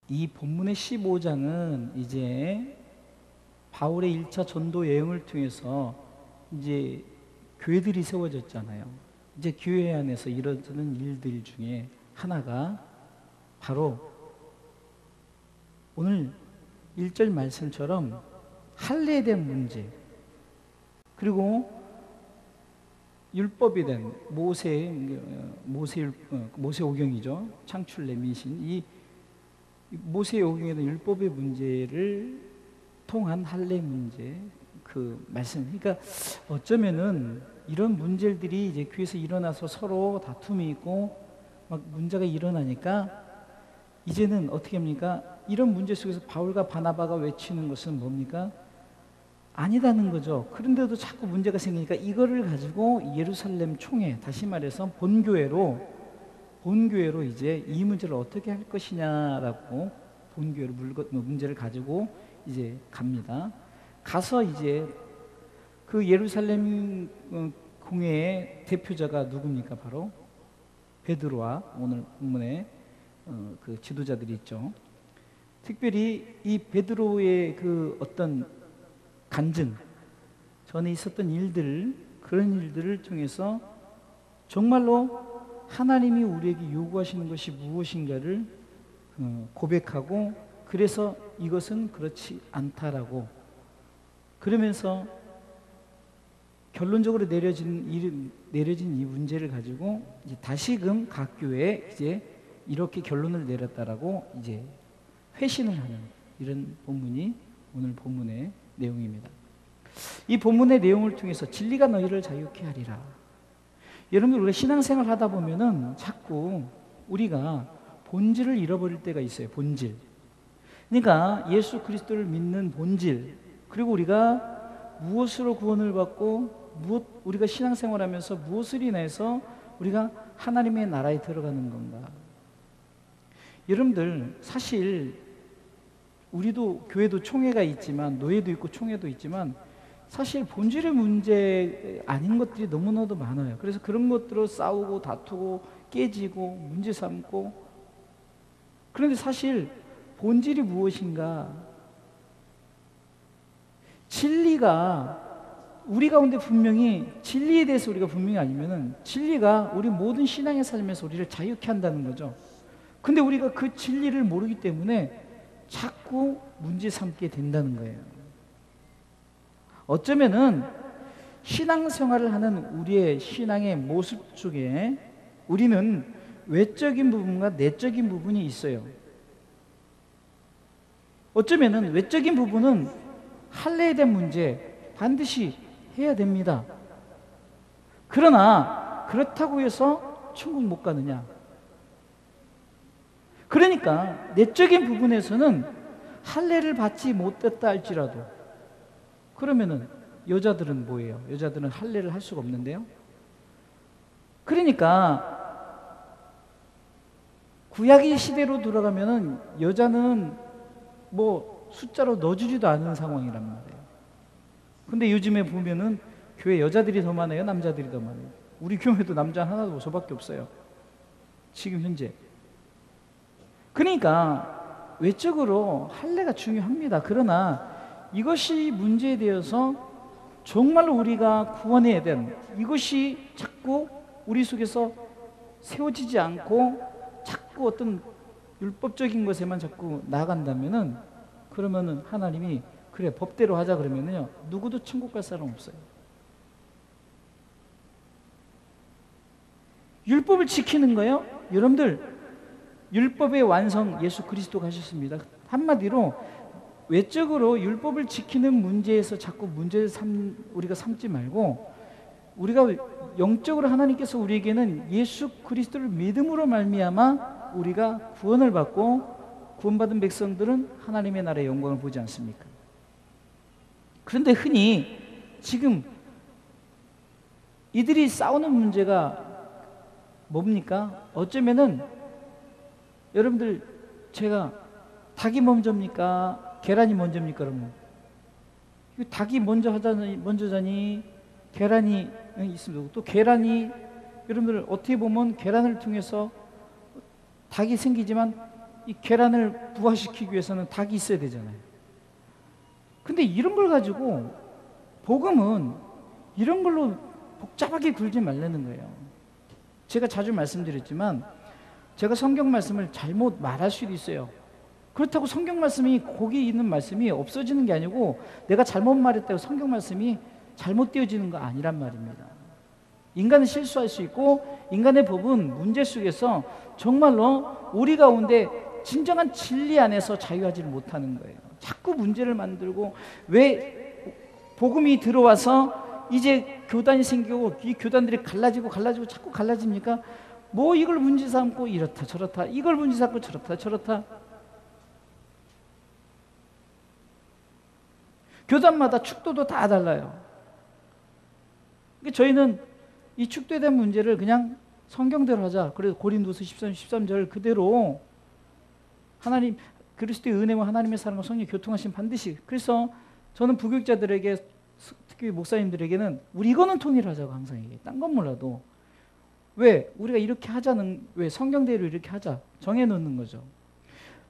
이 본문의 15장은 이제 바울의 1차 전도 여행을 통해서 이제 교회들이 세워졌잖아요. 이제 교회 안에서 이루어지는 일들 중에 하나가 바로 오늘 1절 말씀처럼 할례에 대한 문제, 그리고 율법에 대한 모세오경이죠. 창출내 민신, 이 모세오경에 대한 율법의 문제를 통한 할례 문제, 그 말씀. 그러니까 어쩌면은 이런 문제들이 이제 교회에서 일어나서 서로 다툼이 있고 막 문제가 일어나니까 이제는 어떻게 합니까? 이런 문제 속에서 바울과 바나바가 외치는 것은 뭡니까? 아니다는 거죠. 그런데도 자꾸 문제가 생기니까 이거를 가지고 예루살렘 총회, 다시 말해서 본교회로 이제 이 문제를 어떻게 할 것이냐라고 본교회로 문제를 가지고 이제 갑니다. 가서 이제 그 예루살렘 공회의 대표자가 누굽니까? 바로 베드로와 오늘 본문에 그 지도자들이 있죠. 특별히 이 베드로의 그 어떤 간증, 전에 있었던 일들, 그런 일들을 통해서 정말로 하나님이 우리에게 요구하시는 것이 무엇인가를 고백하고, 그래서 이것은 그렇지 않다라고, 그러면서 결론적으로 내려진 이 문제를 가지고 이제 다시금 각 교회에 이제 이렇게 결론을 내렸다라고 이제 회신을 하는 이런 본문이 오늘 본문의 내용입니다. 이 본문의 내용을 통해서 진리가 너희를 자유케 하리라. 여러분들, 우리가 신앙생활 하다 보면은 자꾸 우리가 본질을 잃어버릴 때가 있어요. 본질. 그러니까 예수 그리스도를 믿는 본질, 그리고 우리가 무엇으로 구원을 받고 우리가 신앙생활하면서 무엇을 인해서 우리가 하나님의 나라에 들어가는 건가. 여러분들, 사실 우리도 교회도 총회가 있지만, 노예도 있고 총회도 있지만, 사실 본질의 문제 아닌 것들이 너무나도 많아요. 그래서 그런 것들로 싸우고 다투고 깨지고 문제 삼고. 그런데 사실 본질이 무엇인가? 진리가 우리 가운데 분명히, 진리에 대해서 우리가 분명히 알면은 진리가 우리 모든 신앙의 삶에서 우리를 자유케 한다는 거죠. 근데 우리가 그 진리를 모르기 때문에 자꾸 문제 삼게 된다는 거예요. 어쩌면은 신앙생활을 하는 우리의 신앙의 모습 속에 우리는 외적인 부분과 내적인 부분이 있어요. 어쩌면은 외적인 부분은 할례에 대한 문제 반드시 해야 됩니다. 그러나 그렇다고 해서 천국 못 가느냐? 그러니까 내적인 부분에서는 할례를 받지 못했다 할지라도, 그러면은 여자들은 뭐예요? 여자들은 할례를 할 수가 없는데요. 그러니까 구약의 시대로 돌아가면은 여자는 뭐 숫자로 넣어주지도 않은 상황이란 말이에요. 근데 요즘에 보면은 교회 여자들이 더 많아요, 남자들이 더 많아요? 우리 교회도 남자 하나도 저밖에 없어요, 지금 현재. 그러니까 외적으로 할례가 중요합니다. 그러나 이것이 문제에 대해서 정말로 우리가 구원해야 되는, 이것이 자꾸 우리 속에서 세워지지 않고 자꾸 어떤 율법적인 것에만 자꾸 나아간다면은, 그러면은 하나님이 그래 법대로 하자 그러면은요, 누구도 천국 갈 사람 없어요. 율법을 지키는 거예요. 여러분들, 율법의 완성 예수 그리스도가 하셨습니다. 한마디로 외적으로 율법을 지키는 문제에서 자꾸 문제를 우리가 삼지 말고, 우리가 영적으로 하나님께서 우리에게는 예수 그리스도를 믿음으로 말미암아 우리가 구원을 받고, 구원받은 백성들은 하나님의 나라의 영광을 보지 않습니까? 그런데 흔히 지금 이들이 싸우는 문제가 뭡니까? 어쩌면은 여러분들, 제가 닭이 먼저입니까? 계란이 먼저입니까? 그러면 닭이 먼저자니 계란이 있습니다. 또 계란이, 여러분들 어떻게 보면 계란을 통해서 닭이 생기지만 이 계란을 부화시키기 위해서는 닭이 있어야 되잖아요. 근데 이런 걸 가지고 복음은 이런 걸로 복잡하게 굴지 말라는 거예요. 제가 자주 말씀드렸지만 제가 성경 말씀을 잘못 말할 수도 있어요. 그렇다고 성경 말씀이 거기 있는 말씀이 없어지는 게 아니고 내가 잘못 말했다고 성경 말씀이 잘못되어지는 거 아니란 말입니다. 인간은 실수할 수 있고 인간의 법은 문제 속에서 정말로 우리 가운데 진정한 진리 안에서 자유하지를 못하는 거예요. 자꾸 문제를 만들고 왜 복음이 들어와서 이제 교단이 생기고 이 교단들이 갈라지고 자꾸 갈라집니까? 뭐 이걸 문제 삼고 이렇다 저렇다, 이걸 문제 삼고 저렇다 저렇다. 교단마다 축도도 다 달라요. 저희는 이 축도에 대한 문제를 그냥 성경대로 하자. 그래서 고린도서 13절 그대로 하나님 그리스도의 은혜와 하나님의 사랑과 성령의 교통하심 반드시. 그래서 저는 부교육자들에게 특히 목사님들에게는 우리 이거는 통일하자고 항상 얘기해요. 딴 건 몰라도 왜 우리가 이렇게 하자는, 왜 성경대로 이렇게 하자 정해놓는 거죠.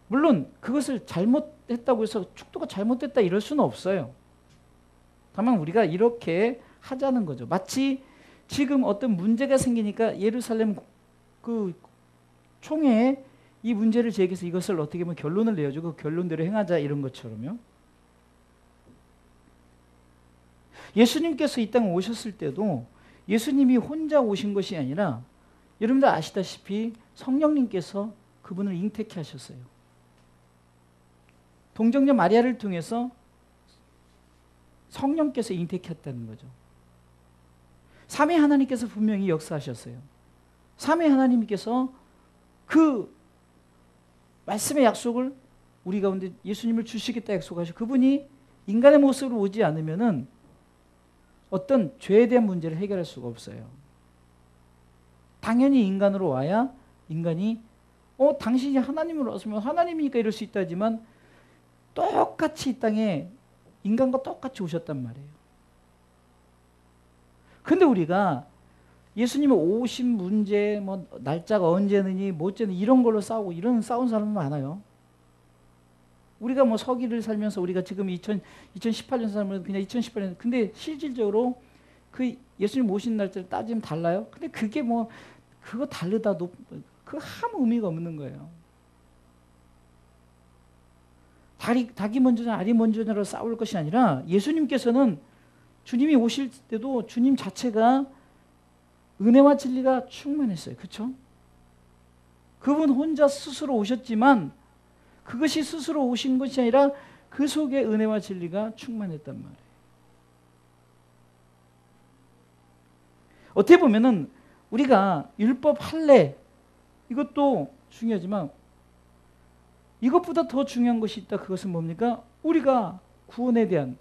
물론 그것을 잘못했다고 해서 축도가 잘못됐다 이럴 수는 없어요. 다만 우리가 이렇게 하자는 거죠. 마치 지금 어떤 문제가 생기니까 예루살렘 그 총회에 이 문제를 제기해서 이것을 어떻게 보면 결론을 내어주고 결론대로 행하자 이런 것처럼요. 예수님께서 이 땅에 오셨을 때도 예수님이 혼자 오신 것이 아니라 여러분들 아시다시피 성령님께서 그분을 잉태케 하셨어요. 동정녀 마리아를 통해서 성령께서 잉태케 했다는 거죠. 삼위 하나님께서 분명히 역사하셨어요. 삼위 하나님께서 그 말씀의 약속을 우리 가운데 예수님을 주시겠다 약속하시고 그분이 인간의 모습으로 오지 않으면은 어떤 죄에 대한 문제를 해결할 수가 없어요. 당연히 인간으로 와야 인간이 당신이 하나님으로 왔으면 하나님이니까 이럴 수 있다지만 똑같이 이 땅에 인간과 똑같이 오셨단 말이에요. 근데 우리가 예수님이 오신 문제, 뭐 날짜가 언제느니, 뭐 어쩌니 이런 걸로 싸우고 이런 싸운 사람은 많아요. 우리가 뭐 서기를 살면서 우리가 지금 2018년 살면 그냥 2018년, 근데 실질적으로 그 예수님 오신 날짜를 따지면 달라요. 근데 그게 뭐 그거 다르다도 그 아무 의미가 없는 거예요. 닭이 먼저냐 알이 먼저냐로 싸울 것이 아니라 예수님께서는 주님이 오실 때도 주님 자체가 은혜와 진리가 충만했어요. 그렇죠? 그분 혼자 스스로 오셨지만 그것이 스스로 오신 것이 아니라 그 속에 은혜와 진리가 충만했단 말이에요. 어떻게 보면은 우리가 율법 할례 이것도 중요하지만 이것보다 더 중요한 것이 있다. 그것은 뭡니까? 우리가 구원에 대한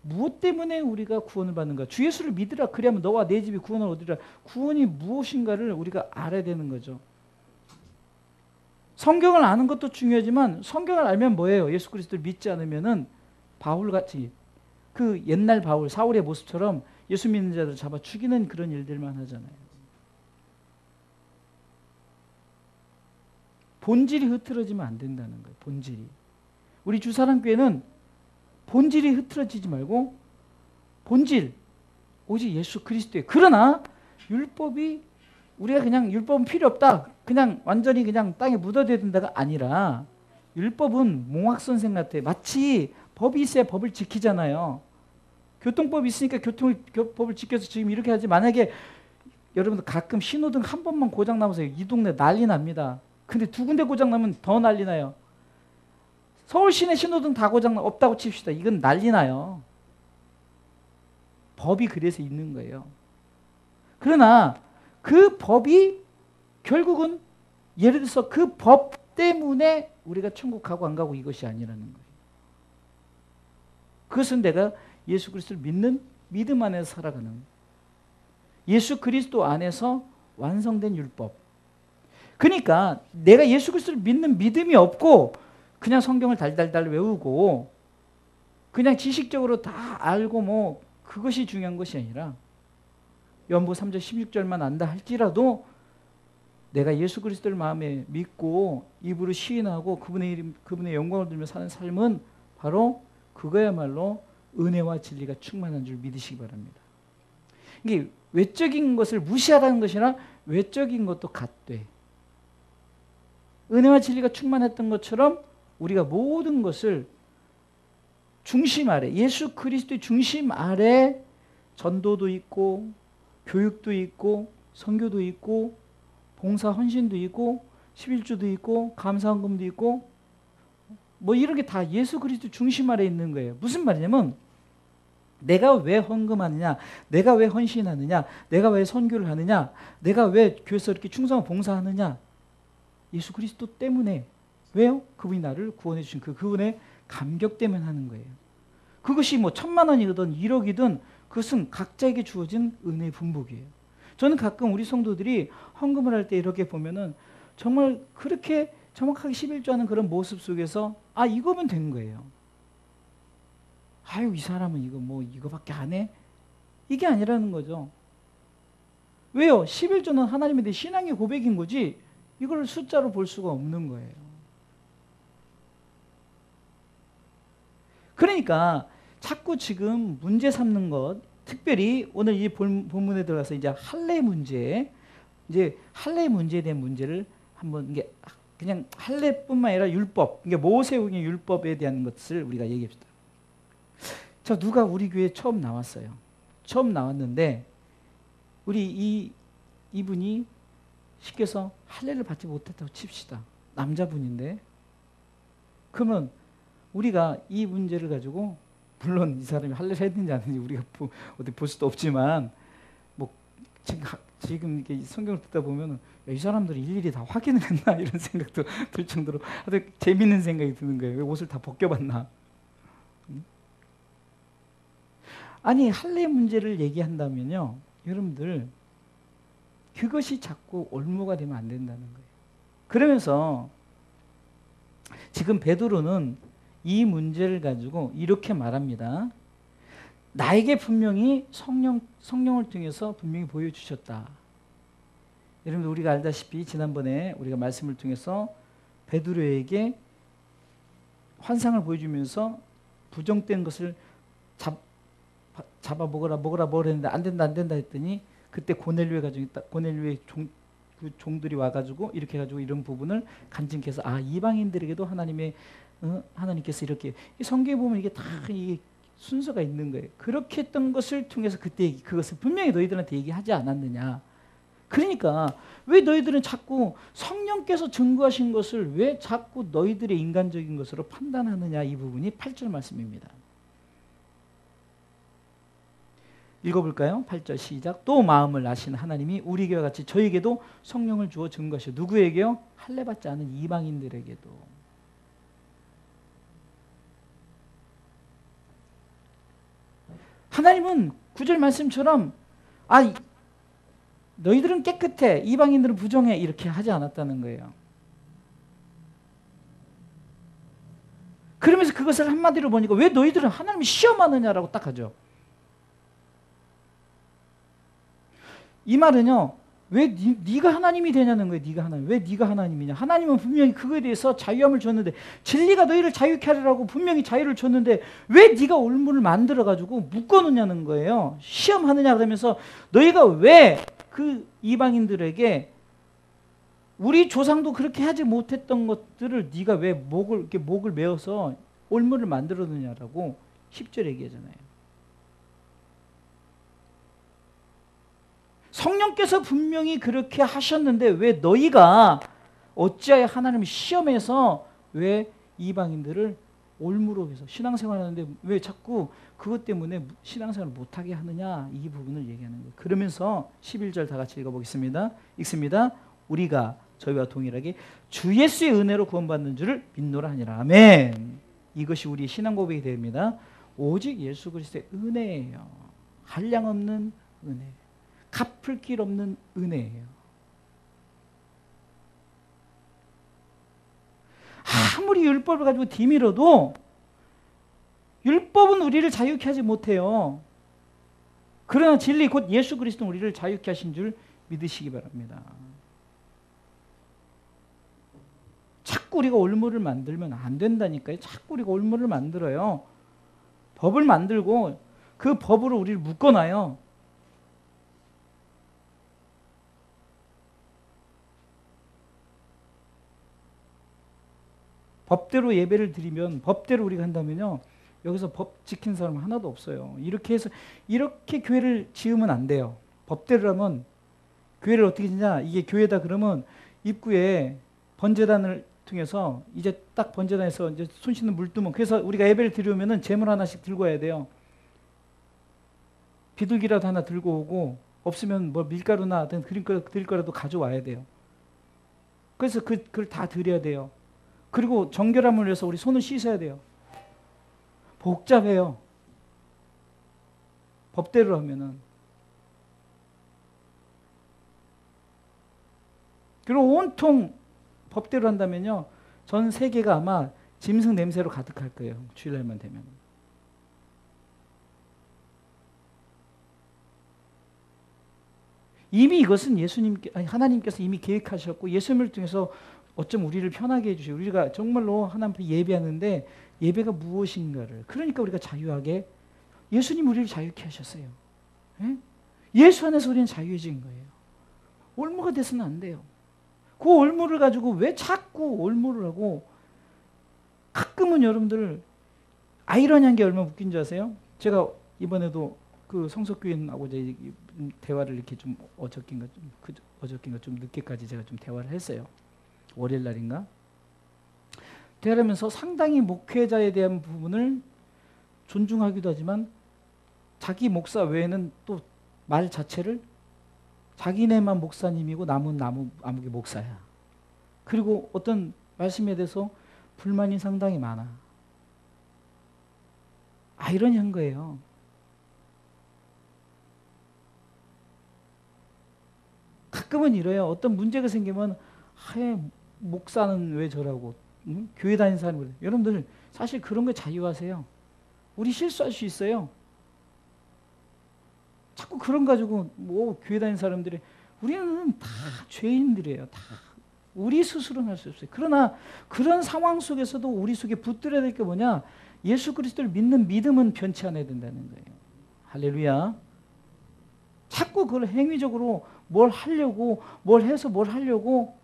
무엇 때문에 우리가 구원을 받는가? 주 예수를 믿으라. 그래야만 너와 내 집이 구원을 얻으리라. 구원이 무엇인가를 우리가 알아야 되는 거죠. 성경을 아는 것도 중요하지만 성경을 알면 뭐예요? 예수 그리스도를 믿지 않으면은 바울같이 그 옛날 바울, 사울의 모습처럼 예수 믿는 자들을 잡아 죽이는 그런 일들만 하잖아요. 본질이 흐트러지면 안 된다는 거예요. 본질이. 우리 주사랑교회는 본질이 흐트러지지 말고 본질 오직 예수 그리스도예요. 그러나 율법이 우리가 그냥 율법은 필요 없다. 그냥 완전히 그냥 땅에 묻어둬야 된다가 아니라 율법은 몽학선생 같아. 마치 법이 있어야 법을 지키잖아요. 교통법이 있으니까 법을 지켜서 지금 이렇게 하지. 만약에 여러분들 가끔 신호등 한 번만 고장 나면서 이 동네 난리 납니다. 근데 두 군데 고장 나면 더 난리 나요. 서울 시내 신호등 다 고장 없다고 칩시다. 이건 난리 나요. 법이 그래서 있는 거예요. 그러나 그 법이 결국은 예를 들어서 그 법 때문에 우리가 천국 가고 안 가고 이것이 아니라는 거예요. 그것은 내가 예수 그리스도를 믿는 믿음 안에서 살아가는 예수 그리스도 안에서 완성된 율법. 그러니까 내가 예수 그리스도를 믿는 믿음이 없고 그냥 성경을 달달달 외우고 그냥 지식적으로 다 알고 뭐 그것이 중요한 것이 아니라 요한복음 3장 16절만 안다 할지라도 내가 예수 그리스도를 마음에 믿고 입으로 시인하고 그분의 영광을 들으며 사는 삶은 바로 그거야말로 은혜와 진리가 충만한 줄 믿으시기 바랍니다. 이게 외적인 것을 무시하라는 것이나 외적인 것도 같되 은혜와 진리가 충만했던 것처럼 우리가 모든 것을 중심 아래, 예수 그리스도의 중심 아래 전도도 있고 교육도 있고 선교도 있고 봉사 헌신도 있고 11조도 있고 감사헌금도 있고 뭐 이런 게 다 예수 그리스도 중심 아래 있는 거예요. 무슨 말이냐면 내가 왜 헌금하느냐, 내가 왜 헌신하느냐, 내가 왜 선교를 하느냐, 내가 왜 교회에서 이렇게 충성하고 봉사하느냐, 예수 그리스도 때문에. 왜요? 그분이 나를 구원해 주신 그분의 감격 때문에 하는 거예요. 그것이 뭐 1,000만 원이든 1억이든 그것은 각자에게 주어진 은혜의 분복이에요. 저는 가끔 우리 성도들이 헌금을 할 때 이렇게 보면은 정말 그렇게 정확하게 11조하는 그런 모습 속에서 아 이거면 된 거예요. 아유 이 사람은 이거 뭐 이거밖에 안 해? 이게 아니라는 거죠. 왜요? 11조는 하나님에 대해 신앙의 고백인 거지 이걸 숫자로 볼 수가 없는 거예요. 그러니까 자꾸 지금 문제 삼는 것, 특별히 오늘 이 본문에 들어가서 이제 할례 문제에 대한 문제를 한번 이게 그냥 할례뿐만 아니라 율법, 이게 모세의 율법에 대한 것을 우리가 얘기합시다. 자, 누가 우리 교회에 처음 나왔어요. 처음 나왔는데 우리 이분이 쉽게 해서 할례를 받지 못했다고 칩시다. 남자분인데 그러면 우리가 이 문제를 가지고 물론 이 사람이 할례를 했는지 안 했는지 우리가 어디 볼 수도 없지만 뭐 지금 이렇게 성경을 듣다 보면은 이 사람들이 일일이 다 확인을 했나 이런 생각도 들 정도로 아주 재밌는 생각이 드는 거예요. 왜 옷을 다 벗겨봤나? 아니 할례 문제를 얘기한다면요, 여러분들 그것이 자꾸 올무가 되면 안 된다는 거예요. 그러면서 지금 베드로는 이 문제를 가지고 이렇게 말합니다. 나에게 분명히 성령을 통해서 분명히 보여주셨다. 여러분들 우리가 알다시피 지난번에 우리가 말씀을 통해서 베드로에게 환상을 보여주면서 부정된 것을 잡아 먹으라 했는데 안 된다 했더니 그때 고넬료의 종들이 와가지고 이렇게 해가지고 이런 부분을 간증해서 아 이방인들에게도 하나님께서 이렇게 성경에 보면 이게 다 이게 순서가 있는 거예요. 그렇게 했던 것을 통해서 그때 그것을 분명히 너희들한테 얘기하지 않았느냐. 그러니까 왜 너희들은 자꾸 성령께서 증거하신 것을 왜 자꾸 너희들의 인간적인 것으로 판단하느냐. 이 부분이 8절 말씀입니다. 읽어볼까요? 8절 시작. 또 마음을 아시는 하나님이 우리에게와 같이 저에게도 성령을 주어 증거하시오. 누구에게요? 할례 받지 않은 이방인들에게도. 하나님은 9절 말씀처럼 너희들은 깨끗해 이방인들은 부정해 이렇게 하지 않았다는 거예요. 그러면서 그것을 한마디로 보니까 왜 너희들은 하나님을 시험하느냐라고 딱 하죠. 이 말은요, 왜 네가 하나님이 되냐는 거예요. 네가 하나님. 왜 네가 하나님이냐. 하나님은 분명히 그거에 대해서 자유함을 줬는데 진리가 너희를 자유케 하리라고 분명히 자유를 줬는데 왜 네가 올무를 만들어가지고 묶어놓냐는 거예요. 시험하느냐 그러면서 너희가 왜 그 이방인들에게 우리 조상도 그렇게 하지 못했던 것들을 네가 왜 목을 메어서 올무를 만들어 놓냐라고 10절 얘기하잖아요. 성령께서 분명히 그렇게 하셨는데 왜 너희가 어찌하여 하나님을 시험해서 왜 이방인들을 올무로 해서 신앙생활 하는데 왜 자꾸 그것 때문에 신앙생활을 못하게 하느냐 이 부분을 얘기하는 거예요. 그러면서 11절 다 같이 읽어보겠습니다. 읽습니다. 우리가 저희와 동일하게 주 예수의 은혜로 구원받는 줄을 믿노라 하니라. 아멘. 이것이 우리의 신앙 고백이 됩니다. 오직 예수 그리스도의 은혜예요. 한량없는 은혜. 갚을 길 없는 은혜예요. 아무리 율법을 가지고 뒤밀어도 율법은 우리를 자유케 하지 못해요. 그러나 진리 곧 예수 그리스도는 우리를 자유케 하신 줄 믿으시기 바랍니다. 자꾸 우리가 올무를 만들면 안 된다니까요. 자꾸 우리가 올무를 만들어요. 법을 만들고 그 법으로 우리를 묶어놔요. 법대로 예배를 드리면, 법대로 우리가 한다면요, 여기서 법 지킨 사람 하나도 없어요. 이렇게 해서 이렇게 교회를 지으면 안 돼요. 법대로라면 교회를 어떻게 지냐? 이게 교회다 그러면 입구에 번제단을 통해서 이제 딱 번제단에서 이제 손 씻는 물 뜨면, 그래서 우리가 예배를 드리면은 제물 하나씩 들고 와야 돼요. 비둘기라도 하나 들고 오고, 없으면 뭐 밀가루나 드릴 거라도 가져와야 돼요. 그래서 그걸 다 드려야 돼요. 그리고 정결함을 위해서 우리 손을 씻어야 돼요. 복잡해요. 법대로 하면은. 그리고 온통 법대로 한다면요, 전 세계가 아마 짐승 냄새로 가득할 거예요. 주일날만 되면. 이미 이것은 하나님께서 이미 계획하셨고, 예수님을 통해서 어쩜 우리를 편하게 해주시고, 우리가 정말로 하나님 앞에 예배하는데 예배가 무엇인가를, 그러니까 우리가 자유하게, 예수님 우리를 자유케 하셨어요. 예? 예수 안에서 우리는 자유해진 거예요. 올무가 돼서는 안 돼요. 그 올무를 가지고 왜 자꾸 올무를 하고, 가끔은 여러분들 아이러니한 게 얼마나 웃긴 줄 아세요? 제가 이번에도 그 성석교인하고 대화를 이렇게 좀 어저께인가 좀 늦게까지 제가 좀 대화를 했어요. 월요일 날인가? 대화를 하면서 상당히 목회자에 대한 부분을 존중하기도 하지만, 자기 목사 외에는 또 말 자체를 자기네만 목사님이고 남은 아무개 목사야. 그리고 어떤 말씀에 대해서 불만이 상당히 많아. 아이러니한 거예요. 가끔은 이래요. 어떤 문제가 생기면, 목사는 왜 저라고, 응? 교회 다니는 사람이 그래. 여러분들 사실 그런 거 자유하세요. 우리 실수할 수 있어요. 자꾸 그런 가지고 뭐 교회 다니는 사람들이, 우리는 다 죄인들이에요. 다 우리 스스로는 할 수 없어요. 그러나 그런 상황 속에서도 우리 속에 붙들어야 될 게 뭐냐? 예수 그리스도를 믿는 믿음은 변치 않아야 된다는 거예요. 할렐루야. 자꾸 그걸 행위적으로 뭘 하려고, 뭘 해서 뭘 하려고.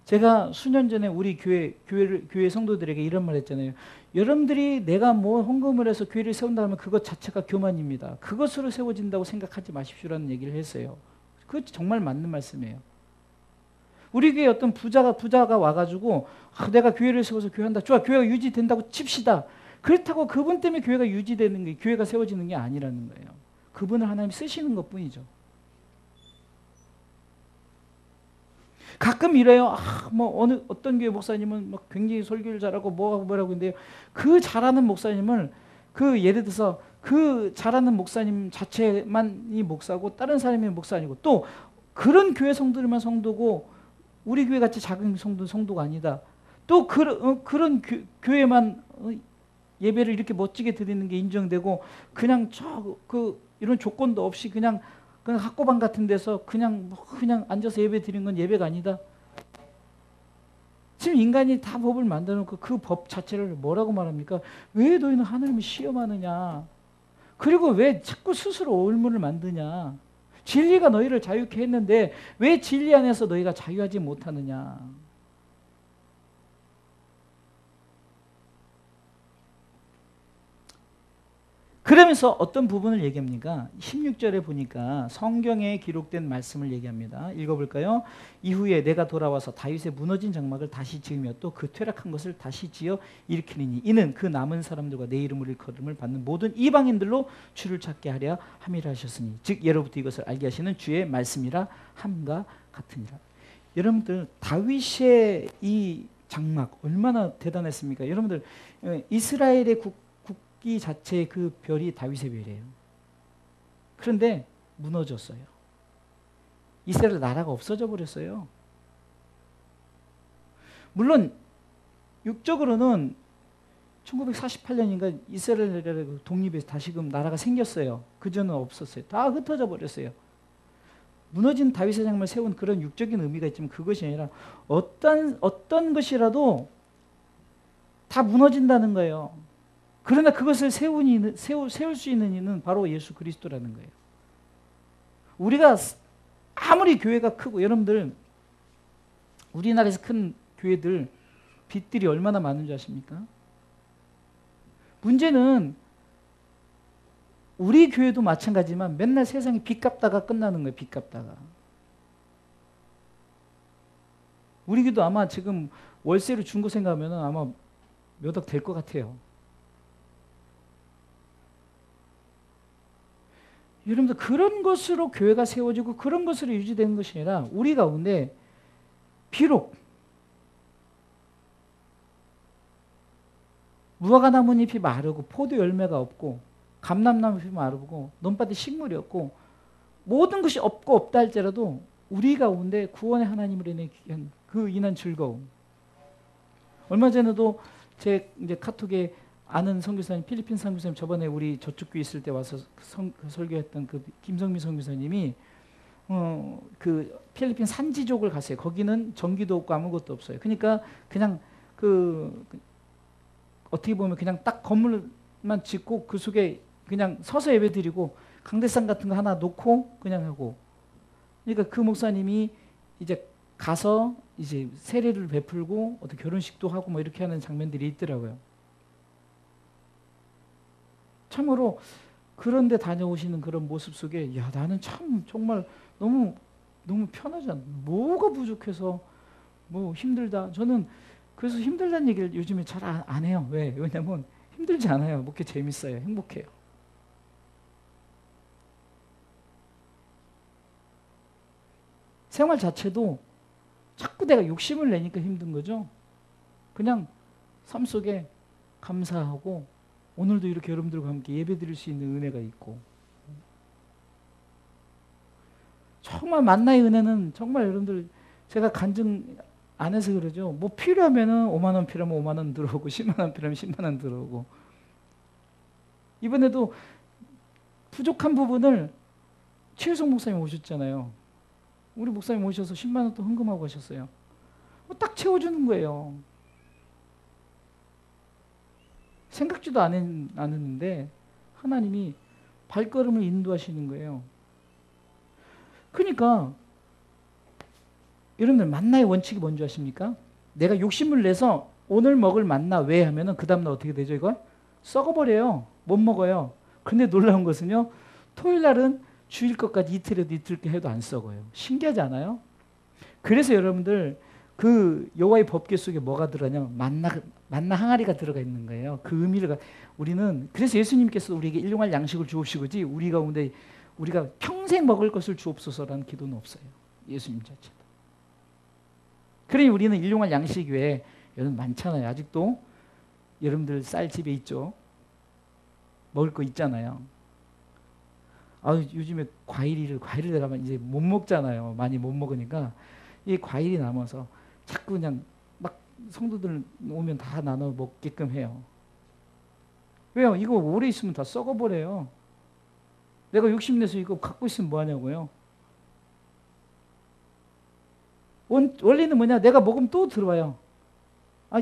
제가 수년 전에 우리 교회 성도들에게 이런 말 했잖아요. 여러분들이 내가 뭐 헌금을 해서 교회를 세운다 하면 그것 자체가 교만입니다. 그것으로 세워진다고 생각하지 마십시오라는 얘기를 했어요. 그거 정말 맞는 말씀이에요. 우리 교회 어떤 부자가 와가지고, 내가 교회를 세워서 교회한다. 좋아, 교회가 유지된다고 칩시다. 그렇다고 그분 때문에 교회가 유지되는 게, 교회가 세워지는 게 아니라는 거예요. 그분을 하나님 쓰시는 것뿐이죠. 가끔 이래요. 어떤 교회 목사님은 막 굉장히 설교를 잘하고 뭐라고 했는데요. 그 잘하는 목사님을, 예를 들어서 그 잘하는 목사님 자체만이 목사고 다른 사람이 목사 아니고, 또 그런 교회 성도들만 성도고 우리 교회 같이 작은 성도가 아니다. 또 그런 교회만 예배를 이렇게 멋지게 드리는 게 인정되고, 그냥 이런 조건도 없이 그냥 학고방 같은 데서 그냥 앉아서 예배 드리는 건 예배가 아니다. 지금 인간이 다 법을 만들어 놓고 그 법 자체를 뭐라고 말합니까? 왜 너희는 하나님을 시험하느냐? 그리고 왜 자꾸 스스로 올무를 만드냐? 진리가 너희를 자유케 했는데 왜 진리 안에서 너희가 자유하지 못하느냐? 그러면서 어떤 부분을 얘기합니까? 16절에 보니까 성경에 기록된 말씀을 얘기합니다. 읽어볼까요? 이후에 내가 돌아와서 다윗의 무너진 장막을 다시 지으며 또 그 퇴락한 것을 다시 지어 일으키리니 이는 그 남은 사람들과 내 이름을 일컬음을 받는 모든 이방인들로 주를 찾게 하려 함이라 하셨으니, 즉 예로부터 이것을 알게 하시는 주의 말씀이라 함과 같으니라. 여러분들, 다윗의 이 장막 얼마나 대단했습니까? 여러분들, 이스라엘의 국기 자체의 그 별이 다윗의 별이에요. 그런데 무너졌어요. 이스라엘 나라가 없어져 버렸어요. 물론 육적으로는 1948년인가 이스라엘 독립해서 다시금 나라가 생겼어요. 그전은 없었어요. 다 흩어져 버렸어요. 무너진 다윗의 장막을 세운 그런 육적인 의미가 있지만 그것이 아니라 어떤 것이라도 다 무너진다는 거예요. 그러나 그것을 세울 수 있는 이는 바로 예수 그리스도라는 거예요. 우리가 아무리 교회가 크고, 여러분들 우리나라에서 큰 교회들 빚들이 얼마나 많은 줄 아십니까? 문제는 우리 교회도 마찬가지지만 맨날 세상에 빚 갚다가 끝나는 거예요. 빚 갚다가. 우리 교도 아마 지금 월세로 준 거 생각하면 아마 몇 억 될 것 같아요. 여러분들 그런 것으로 교회가 세워지고 그런 것으로 유지되는 것이 아니라 우리 가운데 비록 무화과 나뭇잎이 마르고 포도 열매가 없고 감람나무잎이 마르고 논밭에 식물이 없고 모든 것이 없고 없다 할지라도 우리 가운데 구원의 하나님을 인한 즐거움. 얼마 전에도 제 이제 카톡에 아는 선교사님, 필리핀 선교사님, 저번에 우리 저쪽 교회 있을 때 와서 설교했던 그 김성미 선교사님이 그 필리핀 산지족을 갔어요. 거기는 전기도 없고 아무것도 없어요. 그러니까 그냥 어떻게 보면 그냥 딱 건물만 짓고 그 속에 그냥 서서 예배드리고 강대상 같은 거 하나 놓고 그냥 하고. 그러니까 그 목사님이 이제 가서 이제 세례를 베풀고 어떤 결혼식도 하고 뭐 이렇게 하는 장면들이 있더라고요. 참으로 그런데 다녀오시는 그런 모습 속에 야, 나는 참 정말 너무 편하지 않나. 뭐가 부족해서 뭐 힘들다. 저는 그래서 힘들다는 얘기를 요즘에 잘 안 해요. 왜? 왜냐면 힘들지 않아요. 목회 재밌어요. 행복해요. 생활 자체도 자꾸 내가 욕심을 내니까 힘든 거죠. 그냥 삶 속에 감사하고 오늘도 이렇게 여러분들과 함께 예배 드릴 수 있는 은혜가 있고, 정말 만나의 은혜는 정말 여러분들 제가 간증 안 해서 그러죠. 뭐 필요하면은 5만 원 필요하면 5만 원 들어오고 10만 원 필요하면 10만 원 들어오고. 이번에도 부족한 부분을 최유성 목사님 오셨잖아요. 우리 목사님 오셔서 10만 원 또 헌금하고 가셨어요. 딱 채워주는 거예요. 생각지도 않았는데 하나님이 발걸음을 인도하시는 거예요. 그러니까 여러분들 만나의 원칙이 뭔지 아십니까? 내가 욕심을 내서 오늘 먹을 만나 왜 하면은 그 다음날 어떻게 되죠? 이거 썩어버려요. 못 먹어요. 근데 놀라운 것은요, 토요일 날은 주일 것까지 이틀에도 이틀 해도 안 썩어요. 신기하지 않아요? 그래서 여러분들 그 여호와의 법궤 속에 뭐가 들어가냐? 만나 항아리가 들어가 있는 거예요. 그 의미를 우리는 그래서 예수님께서 우리에게 일용할 양식을 주옵시고지 우리 가운데 우리가 평생 먹을 것을 주옵소서라는 기도는 없어요. 예수님 자체도. 그러니 우리는 일용할 양식 외에 여러분 많잖아요. 아직도 여러분들 쌀 집에 있죠. 먹을 거 있잖아요. 요즘에 과일을 내가 이제 못 먹잖아요. 많이 못 먹으니까 이 과일이 남아서 자꾸 그냥 막 성도들 오면 다 나눠 먹게끔 해요. 왜요? 이거 오래 있으면 다 썩어버려요. 내가 욕심내서 이거 갖고 있으면 뭐하냐고요. 원리는 뭐냐? 내가 먹으면 또 들어와요.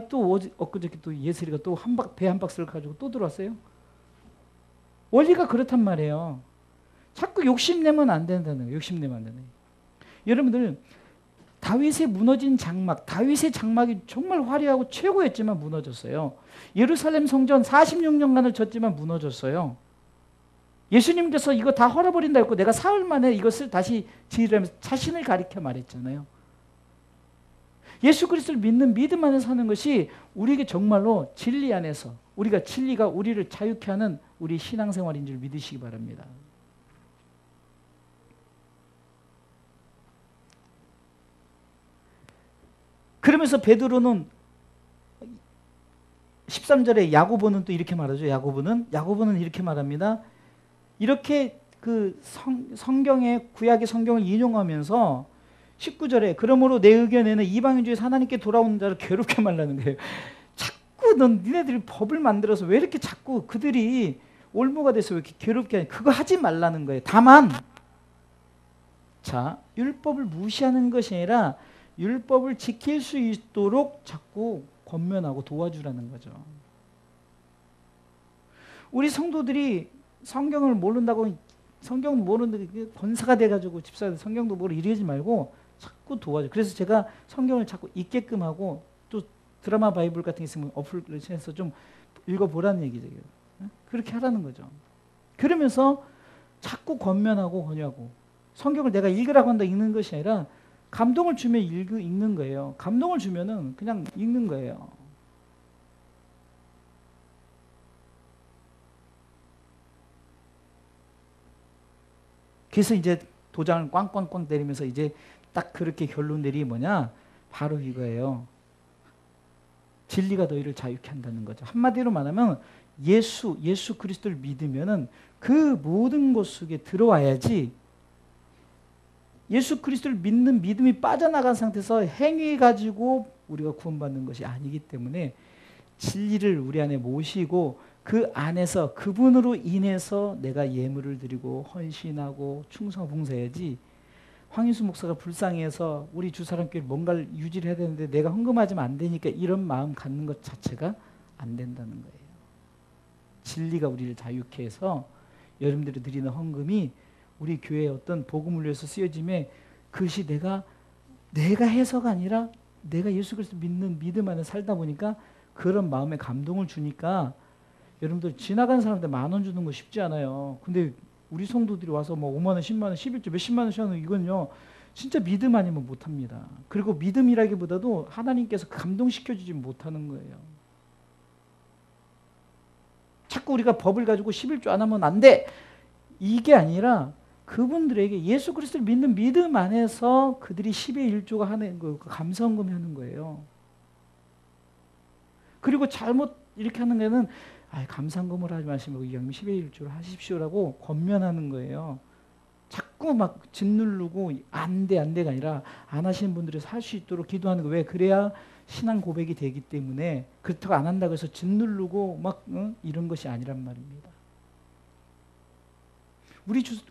또 엊그저께 또 예슬이가 또 배 한 박스를 가지고 또 들어왔어요. 원리가 그렇단 말이에요. 자꾸 욕심내면 안 된다는 거예요. 욕심내면 안 되는 거예요. 여러분들 다윗의 무너진 장막, 다윗의 장막이 정말 화려하고 최고였지만 무너졌어요. 예루살렘 성전 46년간을 졌지만 무너졌어요. 예수님께서 이거 다 헐어버린다 했고 내가 사흘 만에 이것을 다시 지으려면서 자신을 가리켜 말했잖아요. 예수 그리스도를 믿는 믿음 안에 사는 것이 우리에게 정말로 진리 안에서 우리가 진리가 우리를 자유케 하는 우리 신앙생활인 줄 믿으시기 바랍니다. 그러면서 베드로는 13절에 야고보는 또 이렇게 말하죠. 야고보는 이렇게 말합니다. 이렇게 그 성경의 구약의 성경을 인용하면서 19절에 그러므로 내 의견에는 이방인 중에서 하나님께 돌아오는 자를 괴롭게 말라는 거예요. 자꾸 니네들이 법을 만들어서 왜 이렇게 자꾸 그들이 올무가 돼서 왜 이렇게 괴롭게 하냐. 그거 하지 말라는 거예요. 다만 자, 율법을 무시하는 것이 아니라 율법을 지킬 수 있도록 자꾸 권면하고 도와주라는 거죠. 우리 성도들이 성경을 모른다고 성경 모르는 권사가 돼가지고 집사들 성경도 모르고 이러지 말고 자꾸 도와줘. 그래서 제가 성경을 자꾸 읽게끔 하고 또 드라마 바이블 같은 게 있으면 어플리케이션에서 좀 읽어보라는 얘기죠. 그렇게 하라는 거죠. 그러면서 자꾸 권면하고 권유하고 성경을 내가 읽으라고 한다 읽는 것이 아니라 감동을 주면 읽는 거예요. 감동을 주면은 그냥 읽는 거예요. 그래서 이제 도장을 꽝꽝꽝 때리면서 이제 딱 그렇게 결론 내리기 뭐냐? 바로 이거예요. 진리가 너희를 자유케 한다는 거죠. 한마디로 말하면 예수 그리스도를 믿으면은 그 모든 것 속에 들어와야지 예수 그리스도를 믿는 믿음이 빠져나간 상태에서 행위 가지고 우리가 구원받는 것이 아니기 때문에 진리를 우리 안에 모시고 그 안에서 그분으로 인해서 내가 예물을 드리고 헌신하고 충성 봉사해야지 황인수 목사가 불쌍해서 우리 주사람교회 뭔가를 유지를 해야 되는데 내가 헌금하지면 안 되니까 이런 마음 갖는 것 자체가 안 된다는 거예요. 진리가 우리를 자유케 해서 여러분들이 드리는 헌금이 우리 교회의 어떤 복음을 위해서 쓰여짐에 그것이 내가 해서가 아니라 내가 예수 그리스도 믿는 믿음 안에 살다 보니까 그런 마음에 감동을 주니까 여러분들 지나가는 사람한테 10,000원 주는 거 쉽지 않아요. 근데 우리 성도들이 와서 뭐 5만 원, 10만 원, 11조 몇십만 원씩 하는 이건요. 진짜 믿음 아니면 못합니다. 그리고 믿음이라기보다도 하나님께서 감동시켜주지 못하는 거예요. 자꾸 우리가 법을 가지고 11조 안 하면 안 돼. 이게 아니라 그분들에게 예수 그리스도를 믿는 믿음 안에서 그들이 10의 1조가 하는 거 감사헌금이 하는 거예요. 그리고 잘못 이렇게 하는 데는 감사헌금을 하지 마시고 이왕이면 10의 1조를 하십시오라고 권면하는 거예요. 자꾸 막 짓누르고 안 돼가 아니라 안 하시는 분들이 살 수 있도록 기도하는 거예요. 왜? 그래야 신앙 고백이 되기 때문에 그렇다고 안 한다고 해서 짓누르고 막 이런 것이 아니란 말입니다.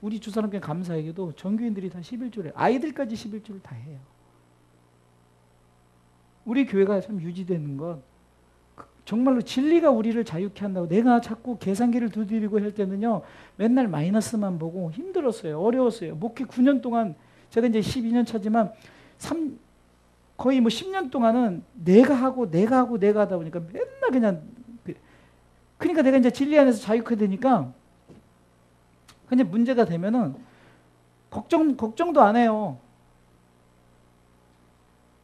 우리 주사람께 감사하게도 전교인들이 다 11조를 아이들까지 11조를 다 해요. 우리 교회가 참 유지되는 것 정말로 진리가 우리를 자유케 한다고 내가 자꾸 계산기를 두드리고 할 때는요 맨날 마이너스만 보고 힘들었어요. 어려웠어요. 목회 9년 동안 제가 이제 12년 차지만 거의 뭐 10년 동안은 내가 하다 보니까 맨날 그냥 그러니까 내가 이제 진리 안에서 자유케 되니까 근데 문제가 되면은 걱정도 안 해요.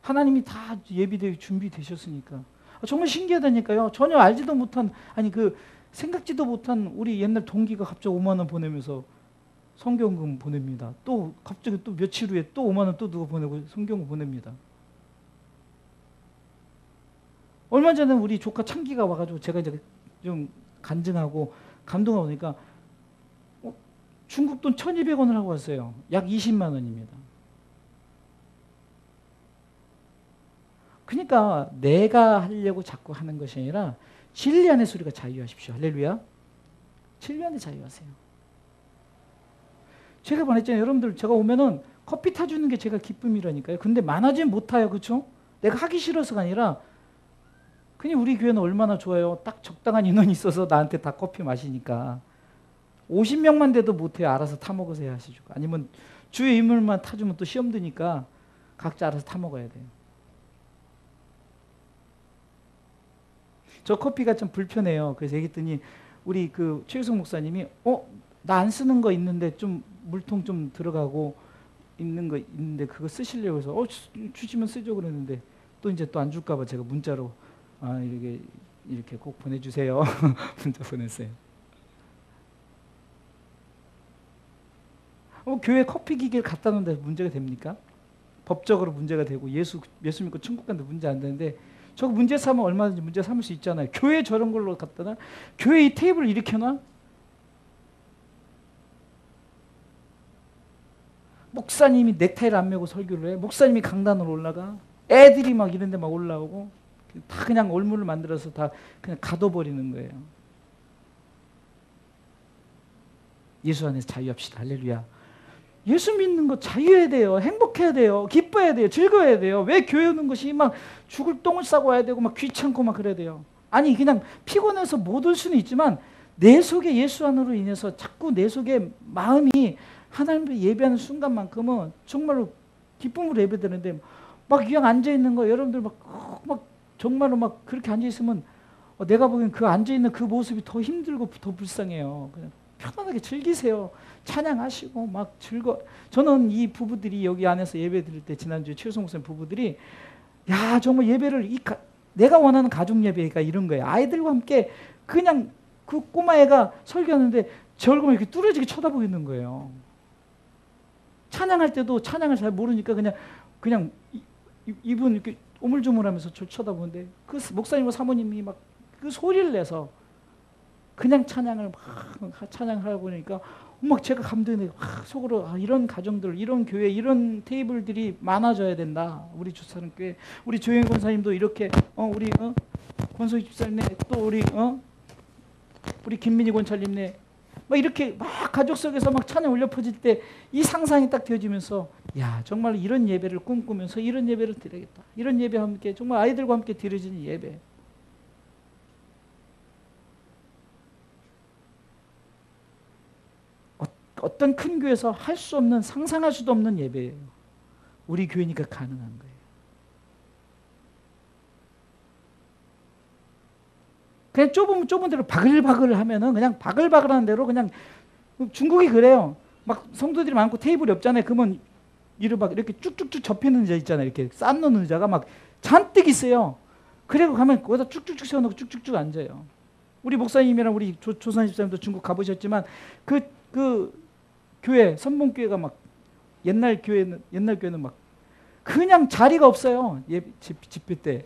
하나님이 다 예비되어 준비되셨으니까. 정말 신기하다니까요. 전혀 알지도 못한 생각지도 못한 우리 옛날 동기가 갑자기 5만 원 보내면서 성경금 보냅니다. 또 갑자기 또 며칠 후에 또 5만 원 또 누가 보내고 성경금 보냅니다. 얼마 전에 우리 조카 창기가 와가지고 제가 이제 좀 간증하고 감동하고 보니까 중국 돈 1,200원을 하고 왔어요. 약 20만 원입니다. 그러니까 내가 하려고 자꾸 하는 것이 아니라 진리 안에서 우리가 자유하십시오. 할렐루야. 진리 안에 자유하세요. 제가 말했잖아요. 여러분들 제가 오면은 커피 타주는 게 제가 기쁨이라니까요. 근데 많아지면 못 타요. 그렇죠? 내가 하기 싫어서가 아니라 그냥 우리 교회는 얼마나 좋아요. 딱 적당한 인원이 있어서 나한테 다 커피 마시니까 50명만 돼도 못해요. 알아서 타먹으세요 하시죠. 아니면 주의 인물만 타주면 또 시험 드니까 각자 알아서 타먹어야 돼요. 저 커피가 좀 불편해요. 그래서 얘기했더니 우리 그 최유성 목사님이 나 안 쓰는 거 있는데 좀 물통 좀 들어가고 있는 거 있는데 그거 쓰시려고 해서 주시면 쓰죠 그랬는데 또 이제 또 안 줄까 봐 제가 문자로 이렇게 꼭 보내주세요. 문자 보냈어요. 교회 커피 기계를 갖다 놓는데 문제가 됩니까? 법적으로 문제가 되고 예수 믿고 천국 간데 문제 안 되는데 저거 문제 삼으면 얼마든지 문제 삼을 수 있잖아요. 교회 저런 걸로 갖다 놔? 교회 이 테이블을 이렇게 놔? 목사님이 넥타이를 안 메고 설교를 해? 목사님이 강단으로 올라가? 애들이 막 이런 데 막 올라오고 다 그냥 올무를 만들어서 다 그냥 가둬버리는 거예요. 예수 안에서 자유합시다. 할렐루야. 예수 믿는 거 자유해야 돼요. 행복해야 돼요. 기뻐해야 돼요. 즐거워야 돼요. 왜 교회 오는 것이 막 죽을 똥을 싸고 와야 되고 막 귀찮고 막 그래야 돼요. 아니 그냥 피곤해서 못 올 수는 있지만 내 속에 예수 안으로 인해서 자꾸 내 속에 마음이 하나님을 예배하는 순간만큼은 정말로 기쁨으로 예배되는데 막 그냥 앉아있는 거 여러분들 막 정말로 막 그렇게 앉아있으면 내가 보기엔 그 앉아있는 그 모습이 더 힘들고 더 불쌍해요. 그냥 편안하게 즐기세요. 찬양하시고 막 저는 이 부부들이 여기 안에서 예배 드릴 때 지난주에 최우성 목사님 부부들이 야 정말 예배를 내가 원하는 가족 예배가 이런 거예요. 아이들과 함께 그냥 그 꼬마애가 설교하는데 제 얼굴을 이렇게 뚫어지게 쳐다보고 있는 거예요. 찬양할 때도 찬양을 잘 모르니까 그냥 이분 이렇게 오물조물하면서 저를 쳐다보는데 그 목사님과 사모님이 막 그 소리를 내서 그냥 찬양을 막 찬양하고 그러니까 막 제가 감동이 속으로 이런 가정들, 이런 교회, 이런 테이블들이 많아져야 된다. 우리 주사랑교회, 우리 조영희 권사님도 이렇게 우리 권소희 집사님네 또 우리 김민희 권찰님네 막 이렇게 막 가족 속에서 막 찬양 울려 퍼질 때 이 상상이 딱 되어지면서 야 정말 이런 예배를 꿈꾸면서 이런 예배를 드려야겠다. 이런 예배와 함께 정말 아이들과 함께 드려지는 예배. 어떤 큰 교회에서 할 수 없는 상상할 수도 없는 예배예요. 우리 교회니까 가능한 거예요. 그냥 좁은 대로 바글바글 하면은 그냥 바글바글한 대로 그냥 중국이 그래요. 막 성도들이 많고 테이블이 없잖아요. 그러면 막 이렇게 쭉쭉쭉 접히는 의자 있잖아요. 이렇게 쌓는 의자가 막 잔뜩 있어요. 그리고 가면 거기다 쭉쭉쭉 세워놓고 쭉쭉쭉 앉아요. 우리 목사님이랑 우리 조선 집사님도 중국 가보셨지만 그 교회 선봉교회가 막 옛날 교회는 막 그냥 자리가 없어요. 집회 때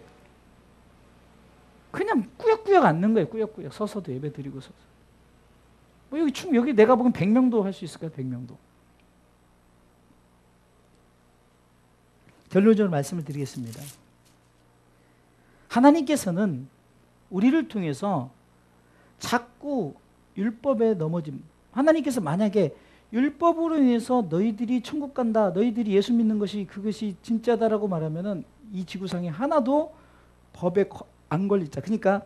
그냥 꾸역꾸역 앉는 거예요. 꾸역꾸역 서서도 예배 드리고 서서. 뭐 여기 내가 보면 100명도 할 수 있을 거예요. 100명도. 결론적으로 말씀을 드리겠습니다. 하나님께서는 우리를 통해서 자꾸 율법에 넘어짐. 하나님께서 만약에 율법으로 인해서 너희들이 천국 간다, 너희들이 예수 믿는 것이 그것이 진짜다라고 말하면은 이 지구상에 하나도 법에 안 걸릴 자. 그러니까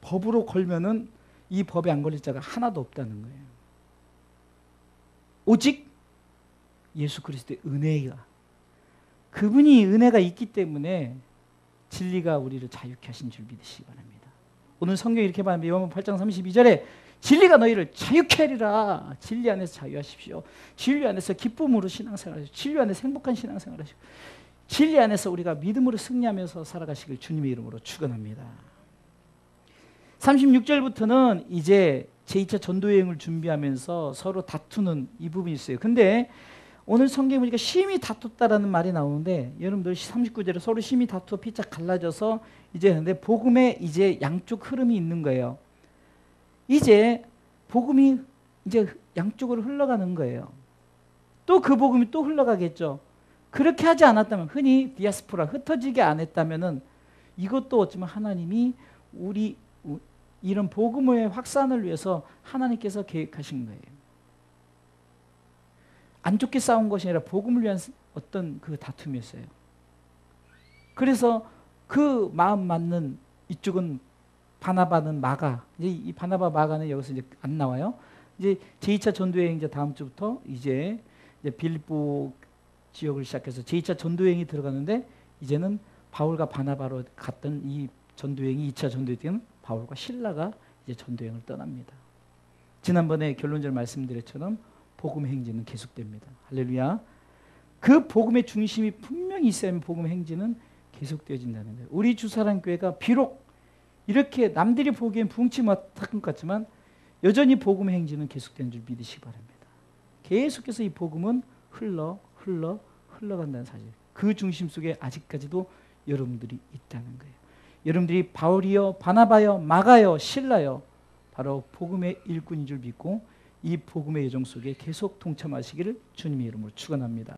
법으로 걸면은 이 법에 안 걸릴 자가 하나도 없다는 거예요. 오직 예수 그리스도의 은혜가 그분이 은혜가 있기 때문에 진리가 우리를 자유케 하신 줄 믿으시기 바랍니다. 오늘 성경 이렇게 말합니다. 요한복음 8장 32절에 진리가 너희를 자유케 하리라. 진리 안에서 자유하십시오. 진리 안에서 기쁨으로 신앙생활하십시오. 진리 안에서 행복한 신앙생활하십시오. 진리 안에서 우리가 믿음으로 승리하면서 살아가시길 주님의 이름으로 축원합니다. 36절부터는 이제 제2차 전도여행을 준비하면서 서로 다투는 이 부분이 있어요. 근데 오늘 성경에 보니까 심히 다퉜다라는 말이 나오는데 여러분들 39절에 서로 심히 다투어 피짝 갈라져서 이제 근데 복음에 이제 양쪽 흐름이 있는 거예요. 이제 복음이 이제 양쪽으로 흘러가는 거예요. 또 그 복음이 또 흘러가겠죠. 그렇게 하지 않았다면 흔히 디아스포라 흩어지게 안 했다면은 이것도 어쩌면 하나님이 우리 이런 복음의 확산을 위해서 하나님께서 계획하신 거예요. 안 좋게 싸운 것이 아니라 복음을 위한 어떤 그 다툼이었어요. 그래서 그 마음 맞는 이쪽은 바나바는 마가. 이제 이 바나바 마가는 여기서 이제 안 나와요. 이제 제2차 전도여행 이제 다음 주부터 이제 빌립보 지역을 시작해서 제2차 전도여행이 들어가는데 이제는 바울과 바나바로 갔던 이 전도여행이 2차 전도여행 때는 바울과 실라가 이제 전도여행을 떠납니다. 지난번에 결론적으로 말씀드렸처럼 복음 행진은 계속됩니다. 할렐루야. 그 복음의 중심이 분명히 있어야만 복음 행진은 계속되어진다는 거예요. 우리 주사랑교회가 비록 이렇게 남들이 보기엔 붕치마탁한 것 같지만 여전히 복음의 행진은 계속되는 줄 믿으시기 바랍니다. 계속해서 이 복음은 흘러간다는 사실. 그 중심 속에 아직까지도 여러분들이 있다는 거예요. 여러분들이 바울이요, 바나바요, 마가요, 실라요 바로 복음의 일꾼인 줄 믿고 이 복음의 여정 속에 계속 동참하시기를 주님의 이름으로 축원합니다.